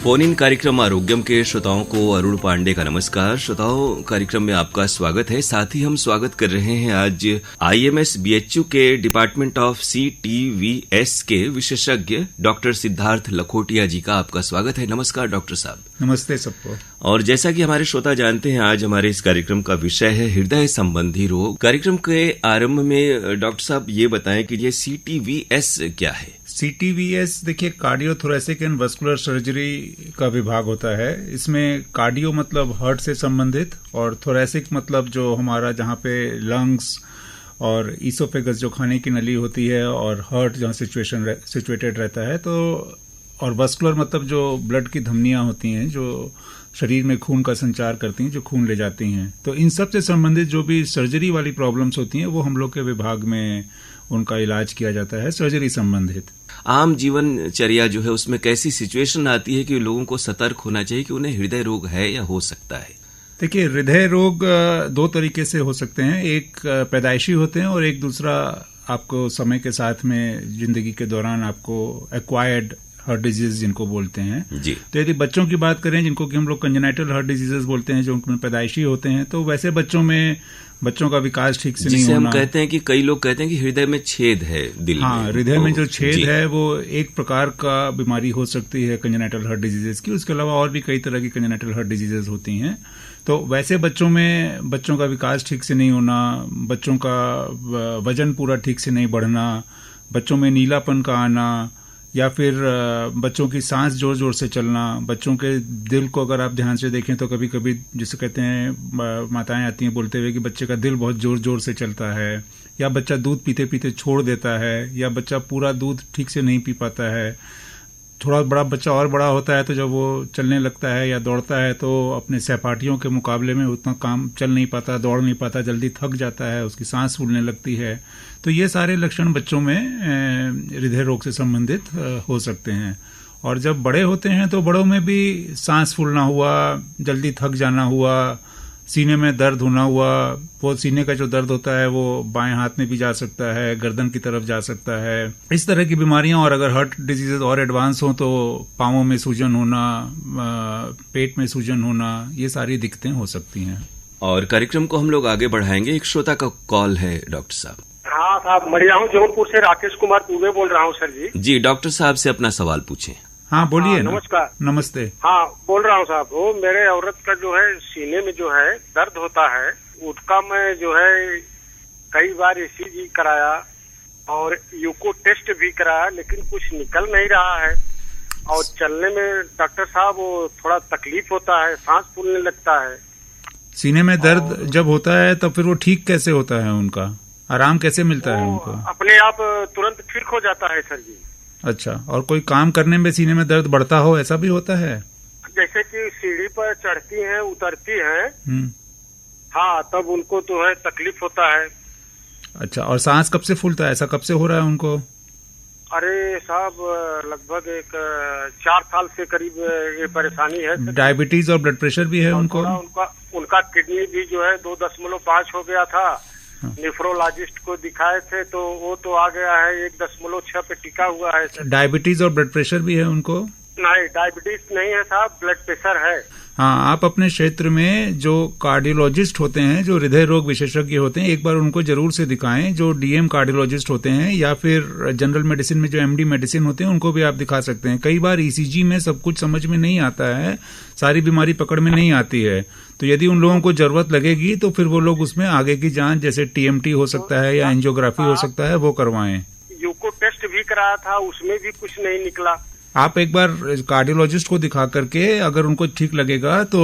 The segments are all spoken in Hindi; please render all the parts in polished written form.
फोन इन कार्यक्रम आरोग्यम के श्रोताओं को अरुण पांडे का नमस्कार। श्रोताओं, कार्यक्रम में आपका स्वागत है। साथ ही हम स्वागत कर रहे हैं आज IMS BHU के डिपार्टमेंट ऑफ CTVS के विशेषज्ञ डॉक्टर सिद्धार्थ लखोटिया जी का। आपका स्वागत है। नमस्कार डॉक्टर साहब। नमस्ते सबको। और जैसा कि हमारे श्रोता जानते हैं, आज हमारे इस कार्यक्रम का विषय है हृदय संबंधी रोग। कार्यक्रम के आरंभ में डॉक्टर साहब ये बताएं कि ये CTVS क्या है? CTVS देखिए, कार्डियोथोरेसिक एंड वस्कुलर सर्जरी का विभाग होता है। इसमें कार्डियो मतलब हार्ट से संबंधित और थोरेसिक मतलब जो हमारा जहाँ पे लंग्स और ईसोफेगस जो खाने की नली होती है और हार्ट जहाँ सिचुएटेड रहता है, तो और वस्कुलर मतलब जो ब्लड की धमनियाँ होती हैं जो शरीर में खून का संचार करती हैं, जो खून ले जाती हैं। तो इन सब से संबंधित जो भी सर्जरी वाली प्रॉब्लम्स होती हैं वो हम लोग के विभाग में उनका इलाज किया जाता है, सर्जरी संबंधित। आम जीवनचर्या जो है उसमें कैसी सिचुएशन आती है कि लोगों को सतर्क होना चाहिए कि उन्हें हृदय रोग है या हो सकता है? देखिए, हृदय रोग दो तरीके से हो सकते हैं। एक पैदाइशी होते हैं और एक दूसरा आपको समय के साथ में जिंदगी के दौरान आपको एक्वायर्ड हार्ट डिजीज जिनको बोलते हैं जी। तो यदि बच्चों की बात करें जिनको कि हम लोग कंजेनाइटल हार्ट डिजीजेस बोलते हैं, जो उनमें पैदाइशी होते हैं, तो वैसे बच्चों का विकास ठीक से नहीं होना। हम कहते हैं कि कई लोग कहते हैं कि हृदय में छेद है दिल में। हाँ, हृदय में जो छेद है वो एक प्रकार का बीमारी हो सकती है कंजेनाइटल हार्ट डिजीजेस की। उसके अलावा और भी कई तरह की कंजेनाइटल हार्ट डिजीजेस होती हैं। तो वैसे बच्चों का विकास ठीक से नहीं होना, बच्चों का वजन पूरा ठीक से नहीं बढ़ना, बच्चों में नीलापन का आना, या फिर बच्चों की सांस जोर जोर से चलना, बच्चों के दिल को अगर आप ध्यान से देखें तो कभी कभी जिसे कहते हैं माताएं आती हैं बोलते हुए कि बच्चे का दिल बहुत जोर जोर से चलता है, या बच्चा दूध पीते पीते छोड़ देता है, या बच्चा पूरा दूध ठीक से नहीं पी पाता है। थोड़ा बड़ा बच्चा और बड़ा होता है तो जब वो चलने लगता है या दौड़ता है तो अपने सहपाठियों के मुकाबले में उतना काम चल नहीं पाता, दौड़ नहीं पाता, जल्दी थक जाता है, उसकी सांस फूलने लगती है। तो ये सारे लक्षण बच्चों में हृदय रोग से संबंधित हो सकते हैं। और जब बड़े होते हैं तो बड़ों में भी सांस फूलना हुआ, जल्दी थक जाना हुआ, सीने में दर्द होना हुआ। वो सीने का जो दर्द होता है वो बाएं हाथ में भी जा सकता है, गर्दन की तरफ जा सकता है, इस तरह की बीमारियां। और अगर हार्ट डिजीजेज और एडवांस हो तो पांवों में सूजन होना, पेट में सूजन होना, ये सारी दिक्कतें हो सकती हैं। और कार्यक्रम को हम लोग आगे बढ़ाएंगे। एक श्रोता का कॉल है डॉक्टर साहब। हाँ साहब, मरिया हूँ जौनपुर से, राकेश कुमार दुबे बोल रहा हूँ सर जी। डॉक्टर साहब से अपना सवाल पूछें। हाँ बोलिए। नमस्कार। नमस्ते। हाँ बोल रहा हूँ साहब, वो मेरे औरत का जो है सीने में जो है दर्द होता है, उसका मैं जो है कई बार ECG कराया और यूको टेस्ट भी कराया, लेकिन कुछ निकल नहीं रहा है। और चलने में डॉक्टर साहब वो थोड़ा तकलीफ होता है, सांस फूलने लगता है। सीने में दर्द जब होता है तो फिर वो ठीक कैसे होता है, उनका आराम कैसे मिलता है उनको? अपने आप तुरंत ठीक हो जाता है सर जी। अच्छा, और कोई काम करने में सीने में दर्द बढ़ता हो, ऐसा भी होता है? जैसे कि सीढ़ी पर चढ़ती हैं, उतरती हैं, हाँ, तब उनको तो है तकलीफ होता है। अच्छा, और सांस कब से फूलता है, ऐसा कब से हो रहा है उनको? अरे साहब, लगभग 4 साल से करीब ये परेशानी है। डायबिटीज और ब्लड प्रेशर भी है उनको? उनका किडनी भी जो है 2.5 हो गया था। नेफ्रोलॉजिस्ट को दिखाए थे तो वो तो आ गया है 1.6 पे टिका हुआ है। डायबिटीज और ब्लड प्रेशर भी है उनको? नहीं, डायबिटीज नहीं है साहब, ब्लड प्रेशर है। हाँ, आप अपने क्षेत्र में जो कार्डियोलॉजिस्ट होते हैं, जो हृदय रोग विशेषज्ञ होते हैं, एक बार उनको जरूर से दिखाएं। जो DM कार्डियोलॉजिस्ट होते हैं या फिर जनरल मेडिसिन में जो MD मेडिसिन होते हैं, उनको भी आप दिखा सकते हैं। कई बार ECG में सब कुछ समझ में नहीं आता है, सारी बीमारी पकड़ में नहीं आती है। तो यदि उन लोगों को जरूरत लगेगी तो फिर वो लोग उसमें आगे की जांच, जैसे TMT हो सकता है या एंजियोग्राफी हो सकता है, वो करवाएं। यूको टेस्ट भी कराया था, उसमें भी कुछ नहीं निकला। आप एक बार कार्डियोलॉजिस्ट को दिखा करके अगर उनको ठीक लगेगा तो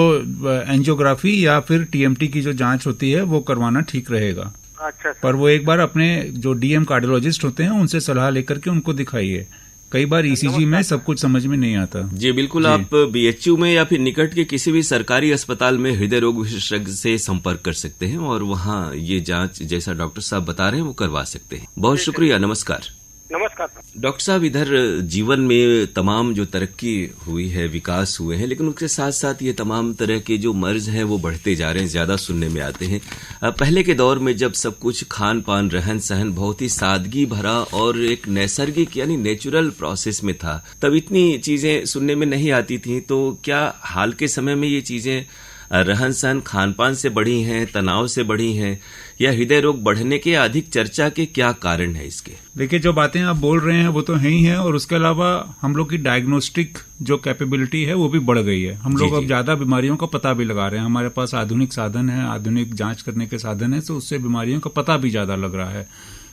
एंजियोग्राफी या फिर TMT की जो जांच होती है वो करवाना ठीक रहेगा। अच्छा। पर वो एक बार अपने जो DM कार्डियोलॉजिस्ट होते हैं उनसे सलाह लेकर के उनको दिखाइए। कई बार ECG में सब कुछ समझ में नहीं आता। जी बिल्कुल, आप BHU में या फिर निकट के किसी भी सरकारी अस्पताल में हृदय रोग विशेषज्ञ से संपर्क कर सकते हैं और वहाँ ये जांच जैसा डॉक्टर साहब बता रहे हैं वो करवा सकते हैं। बहुत शुक्रिया, नमस्कार। नमस्कार सर। डॉक्टर साहब, इधर जीवन में तमाम जो तरक्की हुई है, विकास हुए हैं, लेकिन उसके साथ साथ ये तमाम तरह के जो मर्ज हैं वो बढ़ते जा रहे हैं, ज्यादा सुनने में आते हैं। पहले के दौर में जब सब कुछ खान पान रहन सहन बहुत ही सादगी भरा और एक नैसर्गिक यानी नेचुरल प्रोसेस में था, तब इतनी चीजें सुनने में नहीं आती थी। तो क्या हाल के समय में ये चीजें रहन सहन खान पान से बढ़ी हैं, तनाव से बढ़ी हैं, या हृदय रोग बढ़ने के अधिक चर्चा के क्या कारण है इसके? देखिए, जो बातें आप बोल रहे हैं वो तो है ही है, और उसके अलावा हम लोग की डायग्नोस्टिक जो कैपेबिलिटी है वो भी बढ़ गई है। हम लोग अब ज्यादा बीमारियों का पता भी लगा रहे हैं। हमारे पास आधुनिक साधन है, आधुनिक जांच करने के साधन है, तो उससे बीमारियों का पता भी ज्यादा लग रहा है।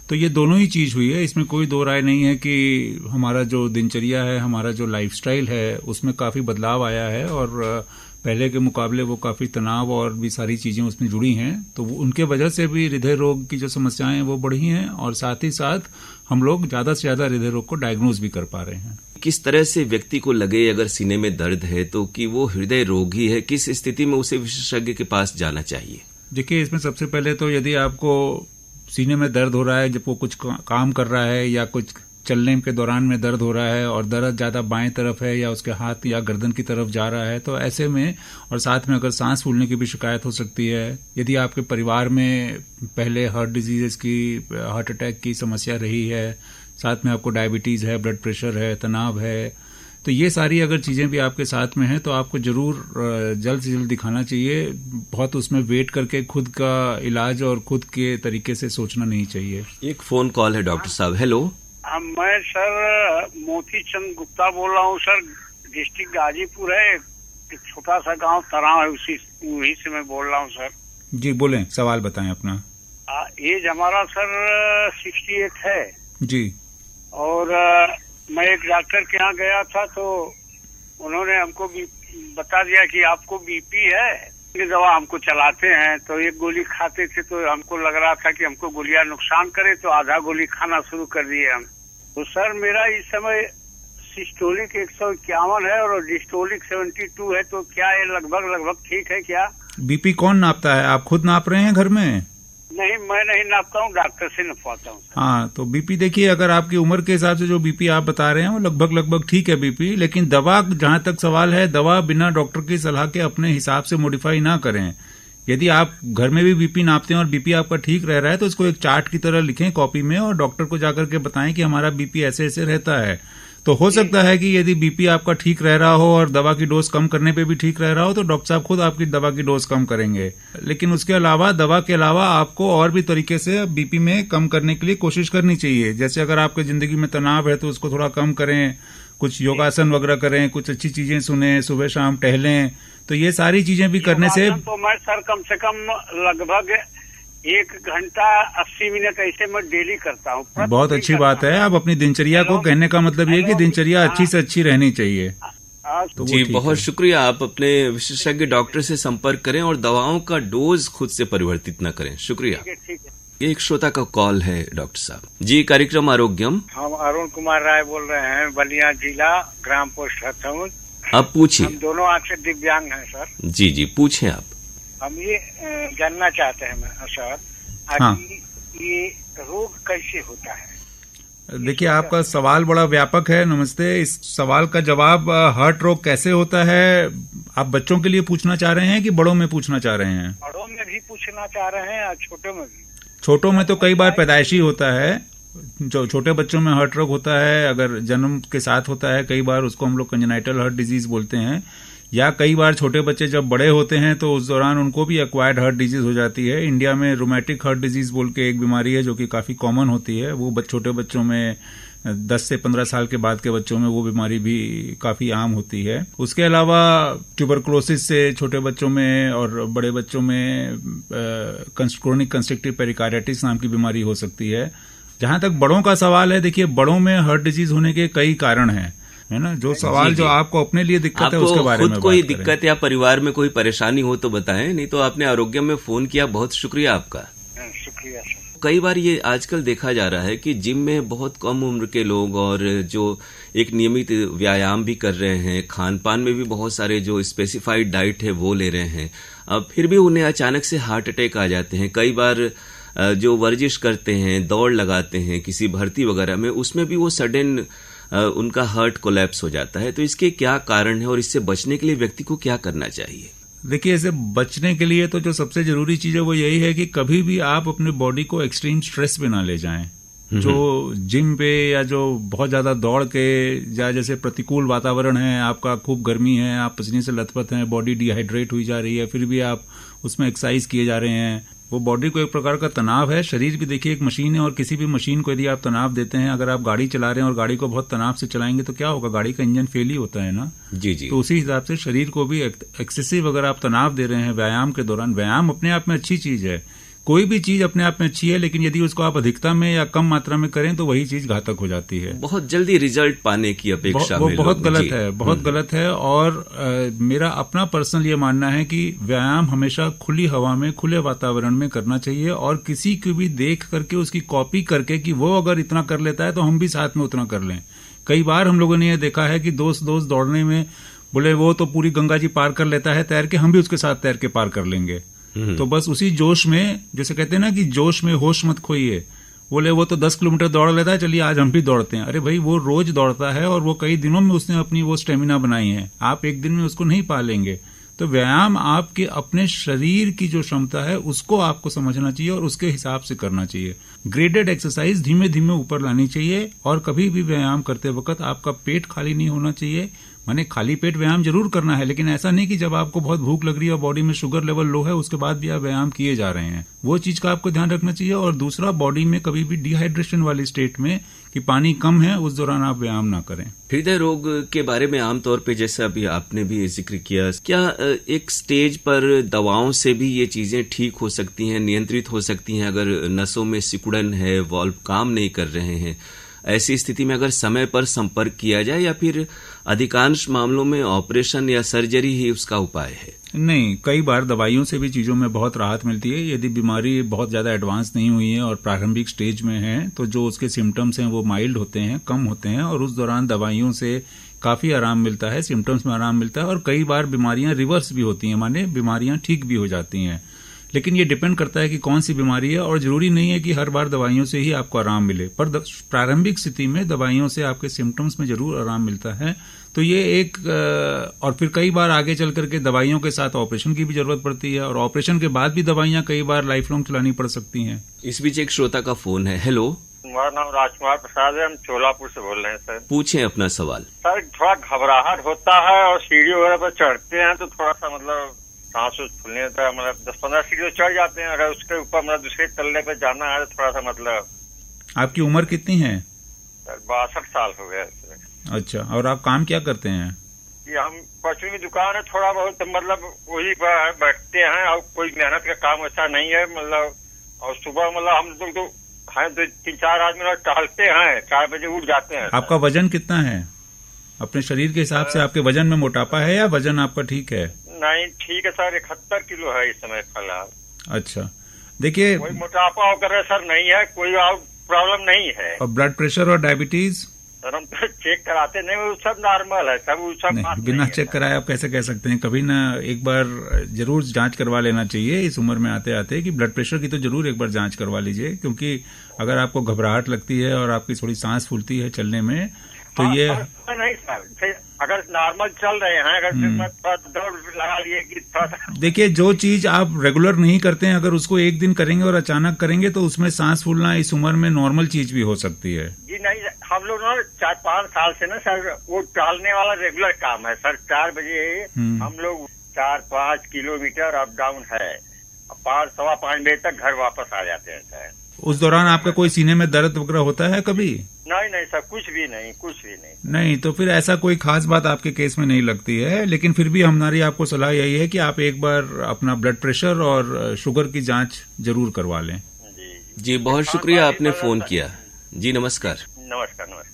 तो ये दोनों ही चीज हुई है, इसमें कोई दो राय नहीं है कि हमारा जो दिनचर्या है, हमारा जो लाइफस्टाइल है, उसमें काफी बदलाव आया है, और पहले के मुकाबले वो काफी तनाव और भी सारी चीजें उसमें जुड़ी हैं। तो उनके वजह से भी हृदय रोग की जो समस्याएं हैं वो बढ़ी हैं, और साथ ही साथ हम लोग ज्यादा से ज्यादा हृदय रोग को डायग्नोज भी कर पा रहे हैं। किस तरह से व्यक्ति को लगे अगर सीने में दर्द है तो कि वो हृदय रोगी है, किस स्थिति में उसे विशेषज्ञ के पास जाना चाहिए? देखिए, इसमें सबसे पहले तो यदि आपको सीने में दर्द हो रहा है, जब वो कुछ काम कर रहा है या कुछ चलने के दौरान में दर्द हो रहा है, और दर्द ज्यादा बाएं तरफ है या उसके हाथ या गर्दन की तरफ जा रहा है, तो ऐसे में, और साथ में अगर सांस फूलने की भी शिकायत हो सकती है, यदि आपके परिवार में पहले हार्ट डिजीजेस की, हार्ट अटैक की समस्या रही है, साथ में आपको डायबिटीज है, ब्लड प्रेशर है, तनाव है, तो ये सारी अगर चीजें भी आपके साथ में हैं तो आपको जरूर जल्द से जल्द दिखाना चाहिए। बहुत उसमें वेट करके खुद का इलाज और खुद के तरीके से सोचना नहीं चाहिए। एक फोन कॉल है डॉक्टर साहब। हेलो, मैं सर मोती चंद गुप्ता बोल रहा हूँ सर। डिस्ट्रिक्ट गाजीपुर है, एक छोटा सा गांव तराव है, वही से मैं बोल रहा हूँ सर। जी बोलें, सवाल बताएं अपना। एज हमारा सर 68 है जी। और मैं एक डॉक्टर के यहाँ गया था, तो उन्होंने हमको भी बता दिया कि आपको बीपी है। ये दवा हमको चलाते हैं, तो एक गोली खाते थे तो हमको लग रहा था कि हमको गोलियां नुकसान करे, तो आधा गोली खाना शुरू कर दिए हम। तो सर मेरा इस समय सिस्टोलिक 151 है और डिस्टोलिक 72 है, तो क्या ये लगभग ठीक है क्या? बीपी कौन नापता है? आप खुद नाप रहे हैं घर में? नहीं, मैं नहीं नापता हूँ, डॉक्टर से नपवाता हूँ। हाँ, तो बीपी देखिए, अगर आपकी उम्र के हिसाब से जो बीपी आप बता रहे हैं वो लगभग ठीक है बीपी, लेकिन दवा, जहां तक सवाल है, दवा बिना डॉक्टर की सलाह के अपने हिसाब से मॉडिफाई ना करें। यदि आप घर में भी बीपी नापते हैं और बीपी आपका ठीक रह रहा है तो इसको एक चार्ट की तरह लिखें कॉपी में, और डॉक्टर को जाकर के बताएं कि हमारा बीपी ऐसे ऐसे रहता है। तो हो सकता है कि यदि बीपी आपका ठीक रह रहा हो और दवा की डोज कम करने पे भी ठीक रह रहा हो, तो डॉक्टर साहब खुद आपकी दवा की डोज कम करेंगे। लेकिन उसके अलावा, दवा के अलावा आपको और भी तरीके से बीपी में कम करने के लिए कोशिश करनी चाहिए। जैसे अगर आपके जिंदगी में तनाव है तो उसको थोड़ा कम करें, कुछ योगासन वगैरह करें, कुछ अच्छी चीजें सुने, सुबह शाम टहलें। तो ये सारी चीजें भी करने से तो मैं सर कम से कम लगभग 1 घंटा 80 मिनट ऐसे मैं डेली करता हूँ। बहुत अच्छी बात है। आप अपनी दिनचर्या को, कहने का मतलब ये कि दिनचर्या अच्छी से अच्छी रहनी चाहिए। तो जी बहुत शुक्रिया। आप अपने विशेषज्ञ डॉक्टर से संपर्क करें और दवाओं का डोज खुद से परिवर्तित न करें। शुक्रिया। ठीक है। ये एक श्रोता का कॉल है डॉक्टर साहब। जी, कार्यक्रम आरोग्यम। हम अरुण कुमार राय बोल रहे हैं, बलिया जिला, ग्राम पोस्ट हथौड़। आप पूछिए। हम दोनों आंख से दिव्यांग हैं सर। जी जी, पूछें आप। हम ये जानना चाहते हैं सर, हाँ, ये रोग कैसे होता है? देखिए, आपका सवाल बड़ा व्यापक है। नमस्ते। इस सवाल का जवाब, हार्ट रोग कैसे होता है, आप बच्चों के लिए पूछना चाह रहे हैं कि बड़ों में पूछना चाह रहे हैं? बड़ों में भी पूछना चाह रहे हैं और छोटों में भी। छोटों में तो कई बार पैदाइशी होता है। जो छोटे बच्चों में हार्ट रोग होता है, अगर जन्म के साथ होता है, कई बार उसको हम लोग कंजेनाइटल हार्ट डिजीज बोलते हैं। या कई बार छोटे बच्चे जब बड़े होते हैं तो उस दौरान उनको भी एक्वायर्ड हार्ट डिजीज हो जाती है। इंडिया में रोमैटिक हार्ट डिजीज बोल के एक बीमारी है जो कि काफी कॉमन होती है। वो छोटे बच्चों में 10 से 15 साल के बाद के बच्चों में वो बीमारी भी काफी आम होती है। उसके अलावा ट्यूबरकुलोसिस से छोटे बच्चों में और बड़े बच्चों में क्रोनिक कंस्ट्रक्टिव पेरिकार्डिटिस नाम की बीमारी हो सकती है। जहां तक बड़ों का सवाल है, देखिए, बड़ों में हार्ट डिजीज होने के कई कारण हैं, है ना। जो सवाल जो आपको अपने लिए दिक्कत है उसके बारे में खुद कोई दिक्कत या परिवार में कोई परेशानी हो तो बताएं, नहीं तो आपने आरोग्य में फोन किया, बहुत शुक्रिया आपका। शुक्रिया सर। कई बार ये आजकल देखा जा रहा है कि जिम में बहुत कम उम्र के लोग और जो एक नियमित व्यायाम भी कर रहे हैं, खान पान में भी बहुत सारे जो स्पेसिफाइड डाइट है वो ले रहे हैं, अब फिर भी उन्हें अचानक से हार्ट अटैक आ जाते हैं। कई बार जो वर्जिश करते हैं, दौड़ लगाते हैं किसी भर्ती वगैरह में, उसमें भी वो सडन उनका हार्ट कोलैप्स हो जाता है। तो इसके क्या कारण है और इससे बचने के लिए व्यक्ति को क्या करना चाहिए? देखिए, इससे बचने के लिए तो जो सबसे जरूरी चीज है वो यही है कि कभी भी आप अपने बॉडी को एक्सट्रीम स्ट्रेस पे ना ले जाएं। जो जिम पे या जो बहुत ज्यादा दौड़ के या जैसे प्रतिकूल वातावरण है, आपका खूब गर्मी है, आप पसीने से लथपथ हैं, बॉडी डिहाइड्रेट हुई जा रही है, फिर भी आप उसमें एक्सरसाइज किए जा रहे हैं, वो बॉडी को एक प्रकार का तनाव है। शरीर भी देखिए एक मशीन है, और किसी भी मशीन को यदि आप तनाव देते हैं, अगर आप गाड़ी चला रहे हैं और गाड़ी को बहुत तनाव से चलाएंगे तो क्या होगा, गाड़ी का इंजन फेल ही होता है ना। जी जी। तो उसी हिसाब से शरीर को भी एक्सेसिव अगर आप तनाव दे रहे हैं व्यायाम के दौरान, व्यायाम अपने आप में अच्छी चीज है, कोई भी चीज अपने आप में अच्छी है, लेकिन यदि उसको आप अधिकता में या कम मात्रा में करें तो वही चीज घातक हो जाती है। बहुत जल्दी रिजल्ट पाने की अपेक्षा वो बहुत गलत है, बहुत गलत है। और मेरा अपना पर्सनल ये मानना है कि व्यायाम हमेशा खुली हवा में, खुले वातावरण में करना चाहिए, और किसी को भी देख करके उसकी कॉपी करके कि वो अगर इतना कर लेता है तो हम भी साथ में उतना कर लें। कई बार हम लोगों ने ये देखा है कि दोस्त दौड़ने में बोले वो तो पूरी गंगा जी पार कर लेता है तैर के, हम भी उसके साथ तैर के पार कर लेंगे। तो बस उसी जोश में, जैसे कहते हैं ना कि जोश में होश मत खोइए, बोले वो तो 10 किलोमीटर दौड़ लेता है, चलिए आज हम भी दौड़ते हैं। अरे भाई, वो रोज दौड़ता है और वो कई दिनों में उसने अपनी वो स्टेमिना बनाई है, आप एक दिन में उसको नहीं पा लेंगे। तो व्यायाम आपके अपने शरीर की जो क्षमता है उसको आपको समझना चाहिए और उसके हिसाब से करना चाहिए। ग्रेडेड एक्सरसाइज धीमे धीमे ऊपर लानी चाहिए, और कभी भी व्यायाम करते वक्त आपका पेट खाली नहीं होना चाहिए। माने खाली पेट व्यायाम जरूर करना है, लेकिन ऐसा नहीं कि जब आपको बहुत भूख लग रही है और बॉडी में शुगर लेवल लो है उसके बाद भी आप व्यायाम किए जा रहे हैं, वो चीज का आपको ध्यान रखना चाहिए। और दूसरा, बॉडी में कभी भी डिहाइड्रेशन वाली स्टेट में कि पानी कम है उस दौरान आप व्यायाम ना करें। हृदय रोग के बारे में आमतौर पे जैसे अभी आपने भी जिक्र किया, क्या एक स्टेज पर दवाओं से भी ये चीजें ठीक हो सकती हैं, नियंत्रित हो सकती हैं? अगर नसों में सिकुड़न है, वाल्व काम नहीं कर रहे हैं, ऐसी स्थिति में अगर समय पर संपर्क किया जाए, या फिर अधिकांश मामलों में ऑपरेशन या सर्जरी ही उसका उपाय है? नहीं, कई बार दवाइयों से भी चीजों में बहुत राहत मिलती है। यदि बीमारी बहुत ज्यादा एडवांस नहीं हुई है और प्रारंभिक स्टेज में है तो जो उसके सिम्टम्स हैं वो माइल्ड होते हैं, कम होते हैं, और उस दौरान दवाइयों से काफी आराम मिलता है, सिम्टम्स में आराम मिलता है। और कई बार बीमारियां रिवर्स भी होती हैं, माने बीमारियां ठीक भी हो जाती हैं। लेकिन ये डिपेंड करता है कि कौन सी बीमारी है, और जरूरी नहीं है कि हर बार दवाइयों से ही आपको आराम मिले, पर प्रारंभिक स्थिति में दवाइयों से आपके सिम्टम्स में जरूर आराम मिलता है। तो ये एक और फिर कई बार आगे चल करके दवाइयों के साथ ऑपरेशन की भी जरूरत पड़ती है, और ऑपरेशन के बाद भी दवाइयां कई बार लाइफ लॉन्ग चलानी पड़ सकती हैं। इस बीच एक श्रोता का फोन है। हेलो, हमारा नाम राजकुमार प्रसाद है, हम चोलापुर से बोल रहे हैं सर। पूछें अपना सवाल। सर, थोड़ा घबराहट होता है और सीढ़ी वगैरह पर चढ़ते हैं तो थोड़ा सा मतलब सांस फूलने होता है, मतलब 10-15 सीढ़ी चढ़ जाते हैं, अगर उसके ऊपर मतलब दूसरे तल्ले पे जाना है तो थोड़ा सा मतलब। आपकी उम्र कितनी है? सर 62 साल हो गया। अच्छा, और आप काम क्या करते हैं? ये हम परचून की दुकान है, थोड़ा बहुत मतलब वही पर बैठते हैं, और कोई मेहनत का काम ऐसा नहीं है मतलब। और सुबह मतलब हम लोग तो हैं 2-3-4 आदमी टहलते हैं, 4 बजे उठ जाते हैं। आपका वजन कितना है? अपने शरीर के हिसाब से आपके वजन में मोटापा है या वजन आपका ठीक है? नहीं, ठीक है सर, 71 किलो है इस समय फिलहाल। अच्छा, देखिए, कोई मोटापा वगैरह सर नहीं है, कोई और प्रॉब्लम नहीं है। और ब्लड प्रेशर और डायबिटीज? सर हम तो चेक कराते नहीं, वो सब नॉर्मल है, सब नहीं, बिना चेक कराए आप कैसे कह सकते हैं? कभी ना एक बार जरूर जांच करवा लेना चाहिए इस उम्र में आते आते, कि ब्लड प्रेशर की तो जरूर एक बार जांच करवा लीजिए, क्योंकि अगर आपको घबराहट लगती है और आपकी थोड़ी सांस फूलती है चलने में तो ये नहीं सर, अगर नॉर्मल चल रहे हैं, अगर दौड़ लगा लिए कि थोड़ा। देखिए, जो चीज आप रेगुलर नहीं करते हैं, अगर उसको एक दिन करेंगे और अचानक करेंगे तो उसमें सांस फूलना इस उम्र में नॉर्मल चीज भी हो सकती है। जी नहीं, हम लोग ना 4-5 साल से ना सर वो टहलने वाला रेगुलर काम है सर। 4 बजे हम लोग 4-5 किलोमीटर अप डाउन है, 5-5 बजे तक घर वापस आ जाते हैं सर। उस दौरान आपका कोई सीने में दर्द वगैरह होता है कभी? नहीं सर, कुछ भी नहीं। नहीं, तो फिर ऐसा कोई खास बात आपके केस में नहीं लगती है, लेकिन फिर भी हमारी आपको सलाह यही है कि आप एक बार अपना ब्लड प्रेशर और शुगर की जांच जरूर करवा लें। जी, बहुत शुक्रिया आपने फोन किया। जी नमस्कार। नमस्कार।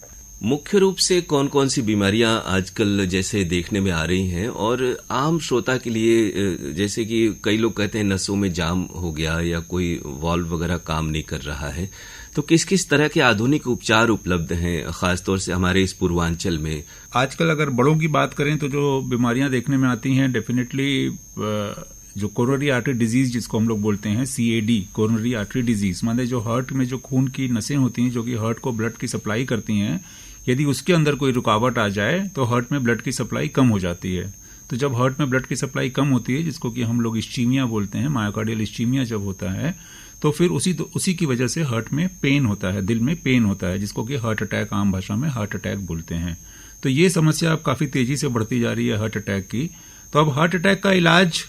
मुख्य रूप से कौन कौन सी बीमारियां आजकल जैसे देखने में आ रही हैं, और आम श्रोता के लिए, जैसे कि कई लोग कहते हैं नसों में जाम हो गया या कोई वाल्व वगैरह काम नहीं कर रहा है, तो किस किस तरह के आधुनिक उपचार उपलब्ध हैं खासतौर से हमारे इस पूर्वांचल में? आजकल अगर बड़ों की बात करें तो जो बीमारियां देखने में आती हैं, डेफिनेटली जो कोरोनरी आर्टरी डिजीज जिसको हम लोग बोलते हैं CAD, कोरोनरी आर्टरी डिजीज, माने जो हार्ट में जो खून की नसें होती हैं जो कि हार्ट को ब्लड की सप्लाई करती हैं, यदि उसके अंदर कोई रुकावट आ जाए तो हार्ट में ब्लड की सप्लाई कम हो जाती है। तो जब हार्ट में ब्लड की सप्लाई कम होती है, जिसको कि हम लोग इस्चीमिया बोलते हैं, मायोकार्डियल इस्चीमिया जब होता है, तो फिर उसी की वजह से हार्ट में पेन होता है, दिल में पेन होता है, जिसको कि हार्ट अटैक, आम भाषा में हार्ट अटैक बोलते हैं। तो ये समस्या अब काफी तेजी से बढ़ती जा रही है हार्ट अटैक की। तो अब हार्ट अटैक का इलाज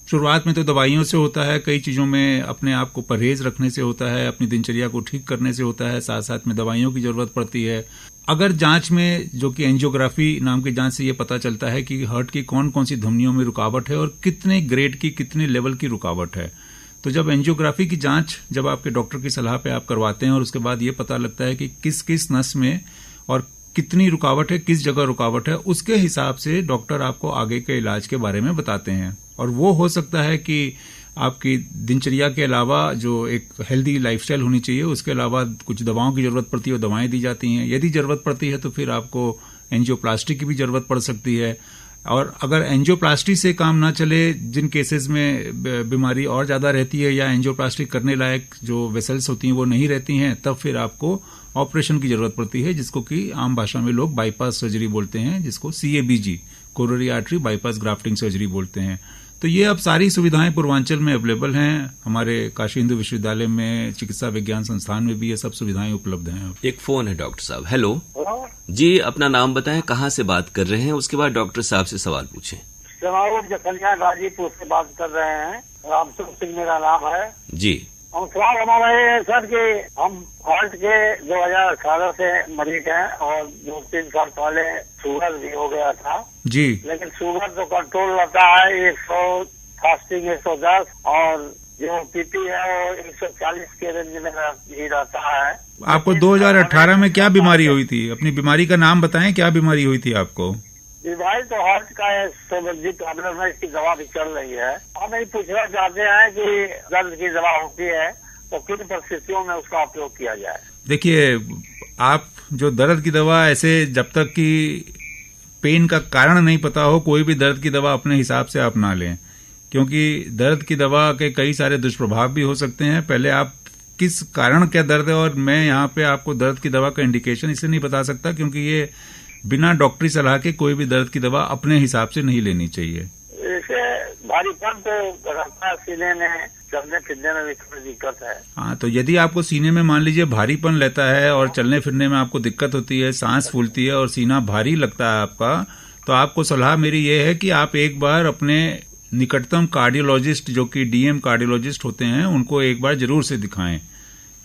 शुरुआत में तो दवाइयों से होता है, कई चीजों में अपने आप को परहेज रखने से होता है, अपनी दिनचर्या को ठीक करने से होता है, साथ साथ में दवाइयों की जरूरत पड़ती है। अगर जांच में, जो कि एंजियोग्राफी नाम की जांच से ये पता चलता है कि हार्ट की कौन कौन सी धमनियों में रुकावट है और कितने ग्रेड की, कितने लेवल की रुकावट है। तो जब एंजियोग्राफी की जांच जब आपके डॉक्टर की सलाह पे आप करवाते हैं और उसके बाद ये पता लगता है कि किस किस नस में और कितनी रुकावट है, किस जगह रुकावट है, उसके हिसाब से डॉक्टर आपको आगे के इलाज के बारे में बताते हैं। और वो हो सकता है कि आपकी दिनचर्या के अलावा जो एक हेल्दी लाइफस्टाइल होनी चाहिए, उसके अलावा कुछ दवाओं की जरूरत पड़ती है, दवाएं दी जाती हैं। यदि जरूरत पड़ती है तो फिर आपको एंजियोप्लास्टी की भी जरूरत पड़ सकती है। और अगर एंजियोप्लास्टी से काम ना चले, जिन केसेस में बीमारी और ज्यादा रहती है या एंजियोप्लास्टी करने लायक जो वेसल्स होती हैं वो नहीं रहती हैं, तब फिर आपको ऑपरेशन की जरूरत पड़ती है, जिसको कि आम भाषा में लोग बाईपास सर्जरी बोलते हैं, जिसको CABG, coronary artery bypass grafting surgery बोलते हैं। तो ये अब सारी सुविधाएं पूर्वांचल में अवेलेबल हैं। हमारे काशी हिंदू विश्वविद्यालय में, चिकित्सा विज्ञान संस्थान में भी ये सब सुविधाएं उपलब्ध हैं। एक फोन है डॉक्टर साहब। हेलो जी, अपना नाम बताएं, कहाँ से बात कर रहे हैं, उसके बाद डॉक्टर साहब से सवाल पूछें। जखनिया गाजीपुर से बात कर रहे हैं। रामचंद्र सिंह मेरा नाम है जी। और सवाल हमारा ये है सर कि हम हार्ट के 2018 से मरीज हैं और 2-3 साल पहले शुगर भी हो गया था जी। लेकिन शुगर तो कंट्रोल रहता है, 100 फास्टिंग 110 और जो PP है वो 140 के रेंज में ही रहता है। आपको 2018 में क्या बीमारी हुई थी? अपनी बीमारी का नाम बताएं, क्या बीमारी हुई थी आपको? बीमारी तो हार्ट का संबंधित प्रॉब्लम है, इसकी दवा भी चल रही है। हम यही पूछना चाहते हैं कि दर्द की दवा होती है तो किन परिस्थितियों में उसका उपयोग किया जाए? देखिए, आप जो दर्द की दवा, ऐसे जब तक कि पेन का कारण नहीं पता हो, कोई भी दर्द की दवा अपने हिसाब से आप ना लें, क्योंकि दर्द की दवा के कई सारे दुष्प्रभाव भी हो सकते हैं। पहले आप किस कारण क्या दर्द है, और मैं यहाँ पे आपको दर्द की दवा का इंडिकेशन इसलिए नहीं बता सकता क्योंकि ये बिना डॉक्टरी सलाह के कोई भी दर्द की दवा अपने हिसाब से नहीं लेनी चाहिए। इसे भारीपन तो रहता है, सीने में चलने फिरने में भी थोड़ी दिक्कत है। हाँ, तो यदि आपको सीने में मान लीजिए भारीपन रहता है और चलने फिरने में आपको दिक्कत होती है, सांस फूलती है और सीना भारी लगता है आपका, तो आपको सलाह मेरी ये है कि आप एक बार अपने निकटतम कार्डियोलॉजिस्ट, जो कि DM कार्डियोलॉजिस्ट होते हैं, उनको एक बार जरूर से दिखाएं,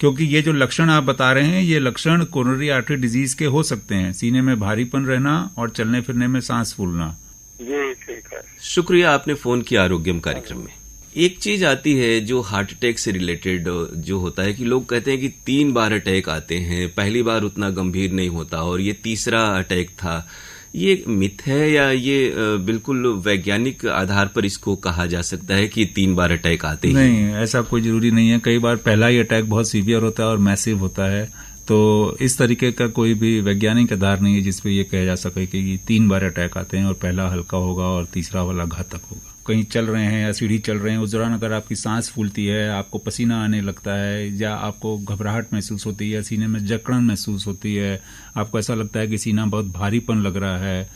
क्योंकि ये जो लक्षण आप बता रहे हैं, ये लक्षण कोरोनरी आर्टरी डिजीज के हो सकते हैं, सीने में भारीपन रहना और चलने फिरने में सांस फूलना। जी ठीक है, शुक्रिया, आपने फोन किया आरोग्यम कार्यक्रम में। एक चीज आती है जो हार्ट अटैक से रिलेटेड जो होता है कि लोग कहते हैं कि 3 बार अटैक आते हैं, पहली बार उतना गंभीर नहीं होता और ये तीसरा अटैक था। ये मिथ है या ये बिल्कुल वैज्ञानिक आधार पर इसको कहा जा सकता है कि 3 बार अटैक आते हैं? नहीं, ऐसा कोई जरूरी नहीं है। कई बार पहला ही अटैक बहुत सीवियर होता है और मैसिव होता है, तो इस तरीके का कोई भी वैज्ञानिक आधार नहीं है जिसपे ये कहा जा सके कि 3 बार अटैक आते हैं और पहला हल्का होगा और तीसरा वाला घातक होगा। कहीं चल रहे हैं या सीढ़ी चल रहे हैं, उस दौरान अगर आपकी सांस फूलती है, आपको पसीना आने लगता है, या आपको घबराहट महसूस होती है, सीने में जकड़न महसूस होती है, आपको ऐसा लगता है कि सीना बहुत भारीपन लग रहा है,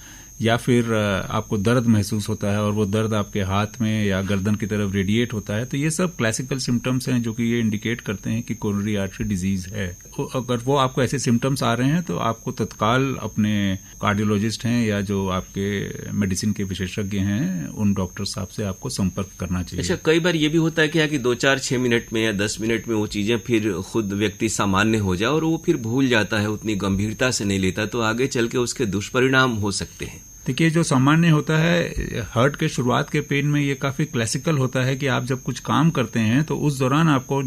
या फिर आपको दर्द महसूस होता है और वो दर्द आपके हाथ में या गर्दन की तरफ रेडिएट होता है, तो ये सब क्लासिकल सिम्टम्स हैं जो कि ये इंडिकेट करते हैं कि कोरोनरी आर्टरी डिजीज है। तो अगर वो आपको ऐसे सिम्टम्स आ रहे हैं तो आपको तत्काल अपने कार्डियोलॉजिस्ट हैं या जो आपके मेडिसिन के विशेषज्ञ हैं, उन डॉक्टर साहब से आपको संपर्क करना चाहिए। अच्छा, कई बार ये भी होता है कि 2-4-6 मिनट में या 10 मिनट में वो चीजें फिर खुद व्यक्ति सामान्य हो जाए और वो फिर भूल जाता है, उतनी गंभीरता से नहीं लेता, तो आगे चल के उसके दुष्परिणाम हो सकते हैं। देखिए, जो सामान्य होता है हार्ट के शुरुआत के पेन में, ये काफी क्लासिकल होता है कि आप जब कुछ काम करते हैं तो उस दौरान आपको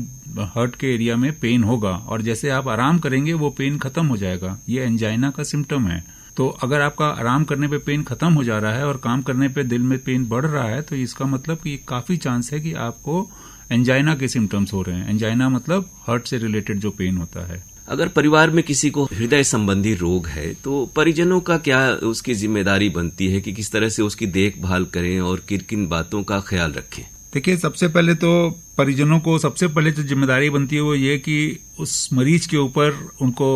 हार्ट के एरिया में पेन होगा और जैसे आप आराम करेंगे वो पेन खत्म हो जाएगा। ये एंजाइना का सिम्टम है। तो अगर आपका आराम करने पे पेन खत्म हो जा रहा है और काम करने पे दिल में पेन बढ़ रहा है, तो इसका मतलब कि काफी चांस है कि आपको एंजाइना के सिम्टम्स हो रहे हैं। एंजाइना मतलब हार्ट से रिलेटेड जो पेन होता है। अगर परिवार में किसी को हृदय संबंधी रोग है तो परिजनों का क्या उसकी जिम्मेदारी बनती है कि किस तरह से उसकी देखभाल करें और किन किन बातों का ख्याल रखें? देखिए, सबसे पहले तो परिजनों को सबसे पहले जो जिम्मेदारी बनती है वो ये कि उस मरीज के ऊपर उनको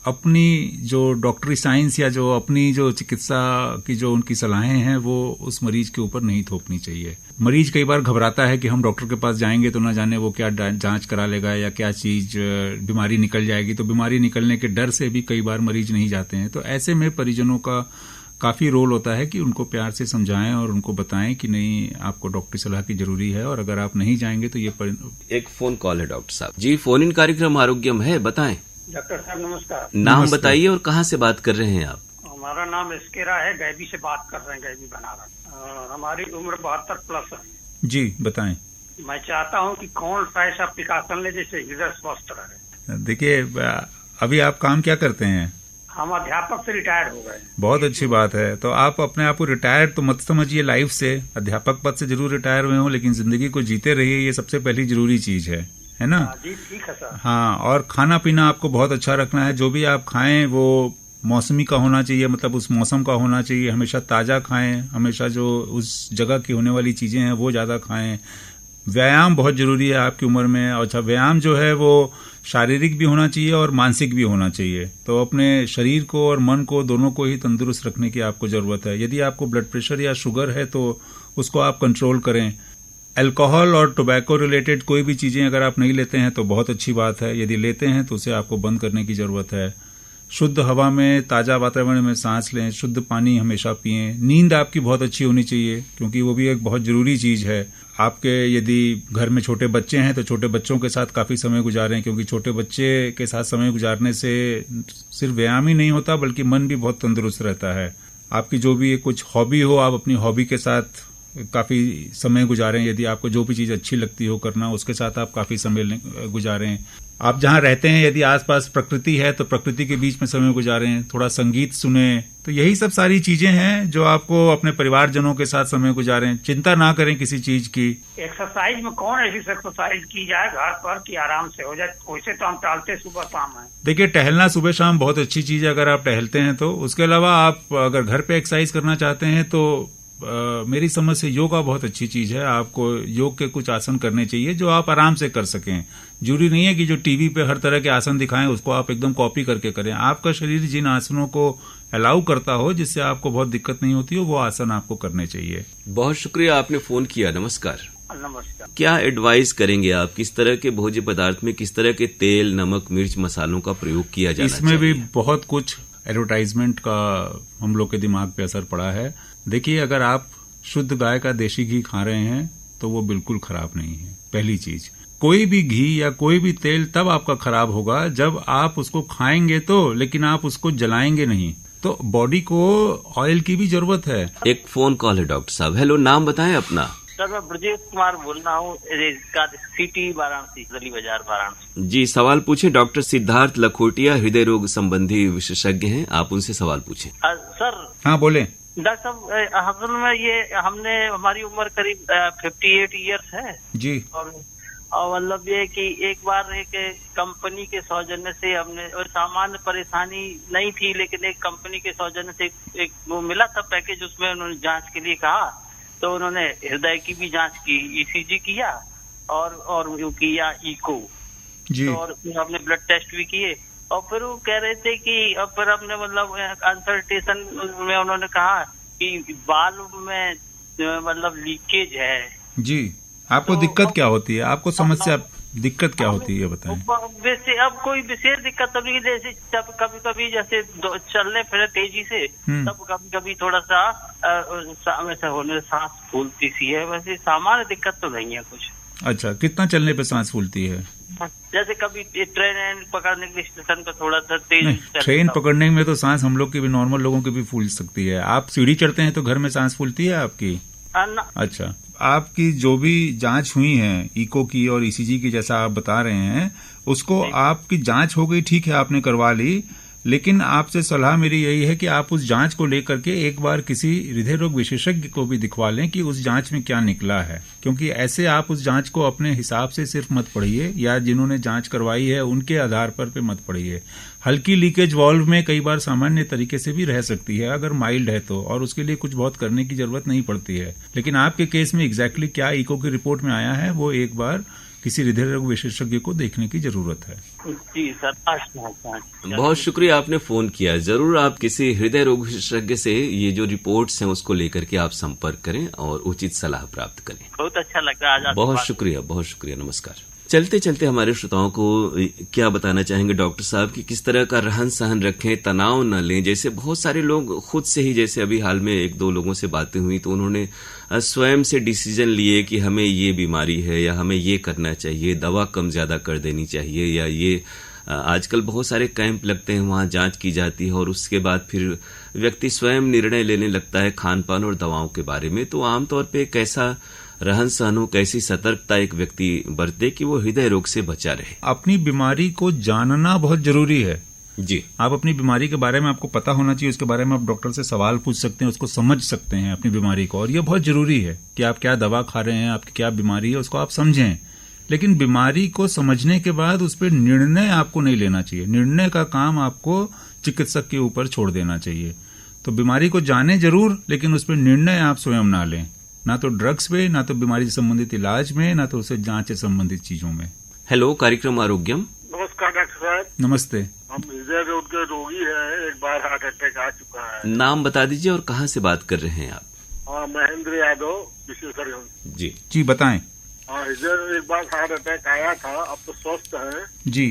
अपनी जो डॉक्टरी साइंस या जो अपनी जो चिकित्सा की जो उनकी सलाहें हैं वो उस मरीज के ऊपर नहीं थोपनी चाहिए। मरीज कई बार घबराता है कि हम डॉक्टर के पास जाएंगे तो ना जाने वो क्या जांच करा लेगा या क्या चीज बीमारी निकल जाएगी, तो बीमारी निकलने के डर से भी कई बार मरीज नहीं जाते हैं। तो ऐसे में परिजनों का काफी रोल होता है कि उनको प्यार से समझाएं और उनको बताएं कि नहीं, आपको डॉक्टरी सलाह की जरूरी है और अगर आप नहीं जाएंगे तो ये एक फोन कॉल है डॉक्टर साहब जी। फोन इन कार्यक्रम आरोग्यम है, बताएं। डॉक्टर साहब नमस्कार। नाम बताइए और कहाँ से बात कर रहे हैं आप? हमारा नाम एसकेरा है, गैबी से बात कर रहे हैं, गैबी बनारस। हमारी उम्र 72 प्लस है जी, बताएं। मैं चाहता हूँ कि कौन सा ऐसा प्रिकॉशन ले जिससे हृदय स्वस्थ रहे। देखिए, अभी आप काम क्या करते हैं? हम अध्यापक से रिटायर्ड हो गए। बहुत अच्छी बात है। तो आप अपने आप को रिटायर्ड तो मत समझिए लाइफ से, अध्यापक पद से जरूर रिटायर हुए हो, लेकिन जिंदगी को जीते रहिए, ये सबसे पहली जरूरी चीज है ना? जी ठीक है सर। हाँ, और खाना पीना आपको बहुत अच्छा रखना है। जो भी आप खाएं वो मौसमी का होना चाहिए, मतलब उस मौसम का होना चाहिए। हमेशा ताजा खाएं, हमेशा जो उस जगह की होने वाली चीजें हैं वो ज्यादा खाएं। व्यायाम बहुत जरूरी है आपकी उम्र में। और अच्छा, व्यायाम जो है वो शारीरिक भी होना चाहिए और मानसिक भी होना चाहिए। तो अपने शरीर को और मन को दोनों को ही तंदुरुस्त रखने की आपको जरूरत है। यदि आपको ब्लड प्रेशर या शुगर है तो उसको आप कंट्रोल करें। अल्कोहल और टोबैको रिलेटेड कोई भी चीजें अगर आप नहीं लेते हैं तो बहुत अच्छी बात है। यदि लेते हैं तो उसे आपको बंद करने की जरूरत है। शुद्ध हवा में, ताजा वातावरण में सांस लें, शुद्ध पानी हमेशा पिएं। नींद आपकी बहुत अच्छी होनी चाहिए क्योंकि वो भी एक बहुत जरूरी चीज है। आपके यदि घर में छोटे बच्चे हैं तो छोटे बच्चों के साथ काफी समय गुजारें, क्योंकि छोटे बच्चे के साथ समय गुजारने से सिर्फ व्यायाम ही नहीं होता बल्कि मन भी बहुत तंदुरुस्त रहता है। आपकी जो भी कुछ हॉबी हो, आप अपनी हॉबी के साथ काफी समय गुजारें। यदि आपको जो भी चीज अच्छी लगती हो करना, उसके साथ आप काफी समय गुजारें। आप जहां रहते हैं यदि आसपास प्रकृति है तो प्रकृति के बीच में समय गुजारें, थोड़ा संगीत सुने। तो यही सब सारी चीजें हैं जो आपको अपने परिवारजनों के साथ समय गुजारें। चिंता ना करें किसी चीज की। एक्सरसाइज में कौन ऐसी एक्सरसाइज की जाए घर पर कि आराम से हो जाए? वैसे तो हम टहलते सुबह शाम है। देखिए, टहलना सुबह शाम बहुत अच्छी चीज है अगर आप टहलते हैं तो। उसके अलावा आप अगर घर पे एक्सरसाइज करना चाहते हैं तो मेरी समझ से योगा बहुत अच्छी चीज है। आपको योग के कुछ आसन करने चाहिए जो आप आराम से कर सकें। जरूरी नहीं है कि जो टीवी पे हर तरह के आसन दिखाएं उसको आप एकदम कॉपी करके करें। आपका शरीर जिन आसनों को अलाउ करता हो, जिससे आपको बहुत दिक्कत नहीं होती हो, वो आसन आपको करने चाहिए। बहुत शुक्रिया, आपने फोन किया। नमस्कार। नमस्कार। क्या एडवाइस करेंगे आप? किस तरह के भोज्य पदार्थ में किस तरह के तेल, नमक, मिर्च, मसालों का प्रयोग किया जाना चाहिए? इसमें भी बहुत कुछ एडवर्टाइजमेंट का हम लोग के दिमाग पे असर पड़ा है। देखिए, अगर आप शुद्ध गाय का देशी घी खा रहे हैं तो वो बिल्कुल खराब नहीं है। पहली चीज, कोई भी घी या कोई भी तेल तब आपका खराब होगा जब आप उसको खाएंगे तो, लेकिन आप उसको जलाएंगे नहीं। तो बॉडी को ऑयल की भी जरूरत है। एक फोन कॉल है डॉक्टर साहब। हेलो, नाम बताएं अपना। सर, मैं ब्रजेश कुमार बोल रहा हूँ, सिटी वाराणसी, गली बाजार वाराणसी। जी, सवाल पूछे। डॉक्टर सिद्धार्थ लखोटिया हृदय रोग संबंधी विशेषज्ञ हैं, आप उनसे सवाल पूछें। सर। हाँ, बोले। डॉक्टर साहब, असल में ये हमारी उम्र करीब 58 ईयर्स है जी। और मतलब ये कि एक बार एक कंपनी के सौजन्य से हमने, और सामान्य परेशानी नहीं थी लेकिन एक कंपनी के सौजन्य से एक वो मिला था पैकेज, उसमें उन्होंने जांच के लिए कहा तो उन्होंने हृदय की भी जांच की, ईसीजी किया और जो किया इको जी। तो और हमने ब्लड टेस्ट भी किए और फिर वो कह रहे थे कि अब फिर हमने मतलब कंसल्टेशन में उन्होंने कहा कि बाल में मतलब लीकेज है। जी। आपको दिक्कत क्या होती है? आपको समस्या दिक्कत क्या होती है बताएं? वैसे अब कोई विशेष दिक्कत अभी, जैसे कभी कभी जैसे चलने फिरने तेजी से, तब कभी कभी थोड़ा सा वैसा होने सांस फूलती सी है। वैसे सामान्य दिक्कत तो नहीं है कुछ। अच्छा, कितना चलने पे सांस फूलती है? जैसे कभी ट्रेन पकड़ने के स्टेशन पर थोड़ा सा तेज। ट्रेन पकड़ने में तो सांस हम लोग की भी, नॉर्मल लोगों की भी फूल सकती है। आप सीढ़ी चढ़ते हैं तो घर में सांस फूलती है आपकी? अच्छा, आपकी जो भी जांच हुई है इको की और ईसीजी की, जैसा आप बता रहे हैं, उसको आपकी जांच हो गई, ठीक है, आपने करवा ली, लेकिन आपसे सलाह मेरी यही है कि आप उस जांच को लेकर के एक बार किसी हृदय रोग विशेषज्ञ को भी दिखवा लें कि उस जांच में क्या निकला है, क्योंकि ऐसे आप उस जांच को अपने हिसाब से सिर्फ मत पढ़िए या जिन्होंने जांच करवाई है उनके आधार पर पे मत पढ़िए। हल्की लीकेज वाल्व में कई बार सामान्य तरीके से भी रह सकती है अगर माइल्ड है तो, और उसके लिए कुछ बहुत करने की जरूरत नहीं पड़ती है। लेकिन आपके केस में एग्जैक्टली क्या इको की रिपोर्ट में आया है वो एक बार किसी हृदय रोग विशेषज्ञ को देखने की जरूरत है। जी सर, अच्छा। बहुत शुक्रिया आपने फोन किया। जरूर आप किसी हृदय रोग विशेषज्ञ से ये जो रिपोर्ट्स हैं उसको लेकर के आप संपर्क करें और उचित सलाह प्राप्त करें। बहुत अच्छा लग रहा है आज। बहुत शुक्रिया, नमस्कार। चलते चलते हमारे श्रोताओं को क्या बताना चाहेंगे डॉक्टर साहब कि किस तरह का रहन सहन रखें, तनाव न लें। जैसे बहुत सारे लोग खुद से ही, जैसे अभी हाल में 1-2 लोगों से बातें हुई तो उन्होंने स्वयं से डिसीजन लिए कि हमें ये बीमारी है या हमें ये करना चाहिए, दवा कम ज्यादा कर देनी चाहिए, या ये आजकल बहुत सारे कैंप लगते हैं वहां जांच की जाती है और उसके बाद फिर व्यक्ति स्वयं निर्णय लेने लगता है खान पान और दवाओं के बारे में। तो आमतौर पर कैसा रहन सहन हो, कैसी सतर्कता एक व्यक्ति बरते कि वो हृदय रोग से बचा रहे? अपनी बीमारी को जानना बहुत जरूरी है जी। आप अपनी बीमारी के बारे में आपको पता होना चाहिए, उसके बारे में आप डॉक्टर से सवाल पूछ सकते हैं, उसको समझ सकते हैं अपनी बीमारी को, और ये बहुत जरूरी है कि आप क्या दवा खा रहे हैं, आपकी क्या बीमारी है उसको आप समझें। लेकिन बीमारी को समझने के बाद उस पर निर्णय आपको नहीं लेना चाहिए। निर्णय का काम आपको चिकित्सक के ऊपर छोड़ देना चाहिए। तो बीमारी को जाने जरूर, लेकिन उस पर निर्णय आप स्वयं ना लें, ना तो ड्रग्स में, ना तो बीमारी से संबंधित इलाज में, ना तो उसे जांच से संबंधित चीजों में। हेलो, कार्यक्रम आरोग्यम। नमस्कार डॉक्टर साहब। नमस्ते। हम हृदय रोग के रोगी हैं, एक बार हार्ट अटैक आ चुका है। नाम बता दीजिए और कहाँ से बात कर रहे हैं आप? महेंद्र यादव, विशेषज्ञ। जी बताएं। हृदय एक बार हार्ट अटैक आया था, अब तो स्वस्थ है जी।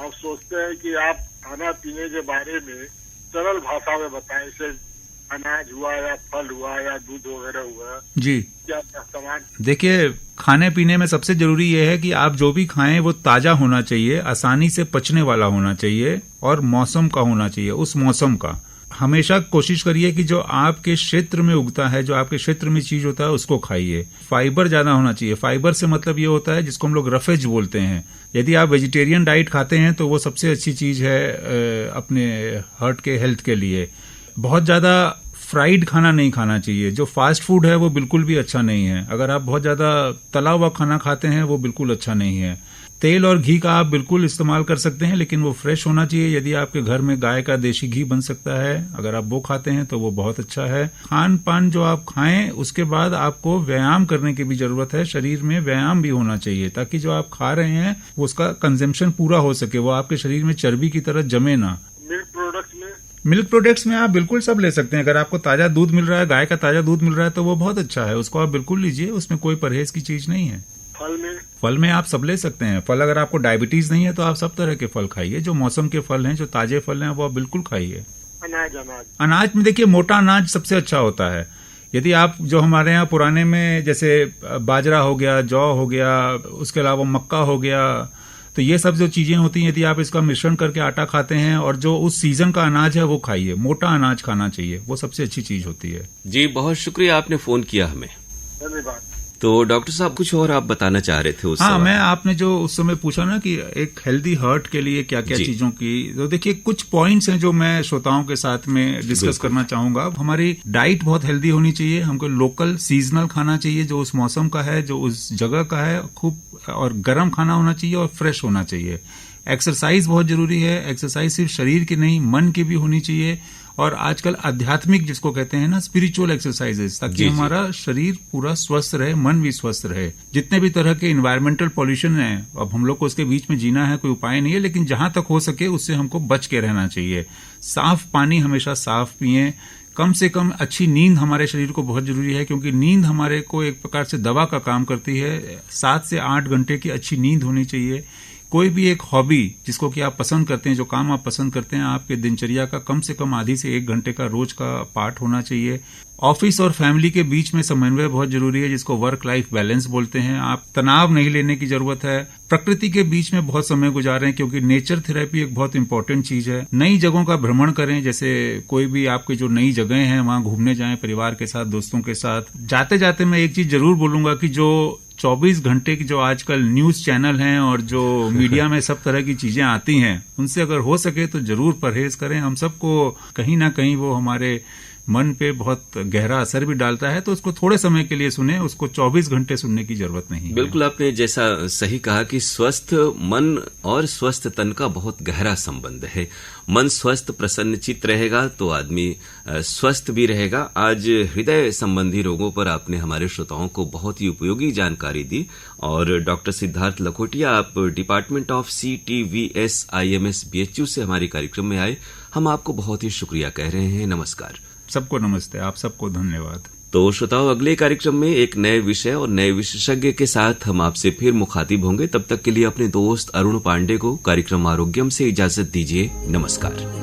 हम सोचते हैं कि आप खाना पीने के बारे में सरल भाषा में बताएं, जैसे अनाज हुआ या फल हुआ या दूध वगैरह हुआ जी, क्या सामान। देखिए, खाने पीने में सबसे जरूरी यह है कि आप जो भी खाएं वो ताजा होना चाहिए, आसानी से पचने वाला होना चाहिए और मौसम का होना चाहिए। उस मौसम का हमेशा कोशिश करिए कि जो आपके क्षेत्र में उगता है, जो आपके क्षेत्र में चीज होता है उसको खाइए। फाइबर ज्यादा होना चाहिए। फाइबर से मतलब ये होता है जिसको हम लोग रफेज बोलते हैं। यदि आप वेजिटेरियन डाइट खाते हैं तो वो सबसे अच्छी चीज है अपने हार्ट के हेल्थ के लिए। बहुत ज्यादा फ्राइड खाना नहीं खाना चाहिए। जो फास्ट फूड है वो बिल्कुल भी अच्छा नहीं है। अगर आप बहुत ज्यादा तला हुआ खाना खाते हैं वो बिल्कुल अच्छा नहीं है। तेल और घी का आप बिल्कुल इस्तेमाल कर सकते हैं, लेकिन वो फ्रेश होना चाहिए। यदि आपके घर में गाय का देशी घी बन सकता है, अगर आप वो खाते हैं तो वो बहुत अच्छा है। खान पान जो आप खाएं उसके बाद आपको व्यायाम करने की भी जरूरत है। शरीर में व्यायाम भी होना चाहिए ताकि जो आप खा रहे हैं वो उसका कंजम्पशन पूरा हो सके, वो आपके शरीर में चर्बी की तरह जमे ना। मिल्क प्रोडक्ट्स में आप बिल्कुल सब ले सकते हैं। अगर आपको ताजा दूध मिल रहा है, गाय का ताजा दूध मिल रहा है तो वो बहुत अच्छा है, उसको आप बिल्कुल लीजिए, उसमें कोई परहेज की चीज नहीं है। फल में आप सब ले सकते हैं। फल अगर आपको डायबिटीज नहीं है तो आप सब तरह के फल खाइए। जो मौसम के फल हैं, जो ताजे फल हैं वो आप बिल्कुल खाइए। अनाज में देखिए, मोटा अनाज सबसे अच्छा होता है। यदि आप जो हमारे यहाँ पुराने में जैसे बाजरा हो गया, जौ हो गया, उसके अलावा मक्का हो गया, तो ये सब जो चीजें होती हैं, यदि आप इसका मिश्रण करके आटा खाते हैं और जो उस सीजन का अनाज है वो खाइए। मोटा अनाज खाना चाहिए, वो सबसे अच्छी चीज होती है। जी, बहुत शुक्रिया, आपने फोन किया हमें। धन्यवाद। तो डॉक्टर साहब कुछ और आप बताना चाह रहे थे उस हाँ, मैं आपने जो उस समय पूछा ना कि एक हेल्दी हार्ट के लिए क्या क्या चीजों की, तो देखिए कुछ पॉइंट्स हैं जो मैं श्रोताओं के साथ में डिस्कस करना चाहूंगा। हमारी डाइट बहुत हेल्दी होनी चाहिए। हमको लोकल सीजनल खाना चाहिए, जो उस मौसम का है, जो उस जगह का है, खूब और गर्म खाना होना चाहिए और फ्रेश होना चाहिए। एक्सरसाइज बहुत जरूरी है। एक्सरसाइज सिर्फ शरीर की नहीं, मन की भी होनी चाहिए। और आजकल आध्यात्मिक जिसको कहते हैं ना, स्पिरिचुअल एक्सरसाइजेस, ताकि हमारा शरीर पूरा स्वस्थ रहे, मन भी स्वस्थ रहे। जितने भी तरह के इन्वायरमेंटल पॉल्यूशन है, अब हम लोग को उसके बीच में जीना है, कोई उपाय नहीं है, लेकिन जहां तक हो सके उससे हमको बच के रहना चाहिए। साफ पानी हमेशा साफ पिएं। कम से कम अच्छी नींद हमारे शरीर को बहुत जरूरी है, क्योंकि नींद हमारे को एक प्रकार से दवा का काम करती है। 7 से 8 घंटे की अच्छी नींद होनी चाहिए। कोई भी एक हॉबी जिसको कि आप पसंद करते हैं, जो काम आप पसंद करते हैं, आपके दिनचर्या का कम से कम आधी से 1 घंटे का रोज का पार्ट होना चाहिए। ऑफिस और फैमिली के बीच में समन्वय बहुत जरूरी है, जिसको वर्क लाइफ बैलेंस बोलते हैं। आप तनाव नहीं लेने की जरूरत है। प्रकृति के बीच में बहुत समय गुजारें, क्योंकि नेचर थेरेपी एक बहुत इंपॉर्टेंट चीज है। नई जगहों का भ्रमण करें, जैसे कोई भी आपकी जो नई जगह हैं वहां घूमने जाएं परिवार के साथ, दोस्तों के साथ। जाते जाते मैं एक चीज जरूर बोलूंगा कि जो 24 घंटे की जो आजकल न्यूज चैनल हैं और जो मीडिया में सब तरह की चीजें आती हैं, उनसे अगर हो सके तो जरूर परहेज करें। हम सबको कहीं ना कहीं वो हमारे मन पे बहुत गहरा असर भी डालता है, तो उसको थोड़े समय के लिए सुने, उसको 24 घंटे सुनने की जरूरत नहीं। बिल्कुल, आपने जैसा सही कहा कि स्वस्थ मन और स्वस्थ तन का बहुत गहरा संबंध है। मन स्वस्थ प्रसन्न चित्त रहेगा तो आदमी स्वस्थ भी रहेगा। आज हृदय संबंधी रोगों पर आपने हमारे श्रोताओं को बहुत ही उपयोगी जानकारी दी। और डॉक्टर सिद्धार्थ लखोटिया, आप department of CTVS IMS BHU से हमारे कार्यक्रम में आए, हम आपको बहुत ही शुक्रिया कह रहे हैं। नमस्कार। सबको नमस्ते, आप सबको धन्यवाद। तो श्रोताओं, अगले कार्यक्रम में एक नए विषय और नए विशेषज्ञ के साथ हम आपसे फिर मुखातिब होंगे। तब तक के लिए अपने दोस्त अरुण पांडे को कार्यक्रम आरोग्यम से इजाजत दीजिए। नमस्कार।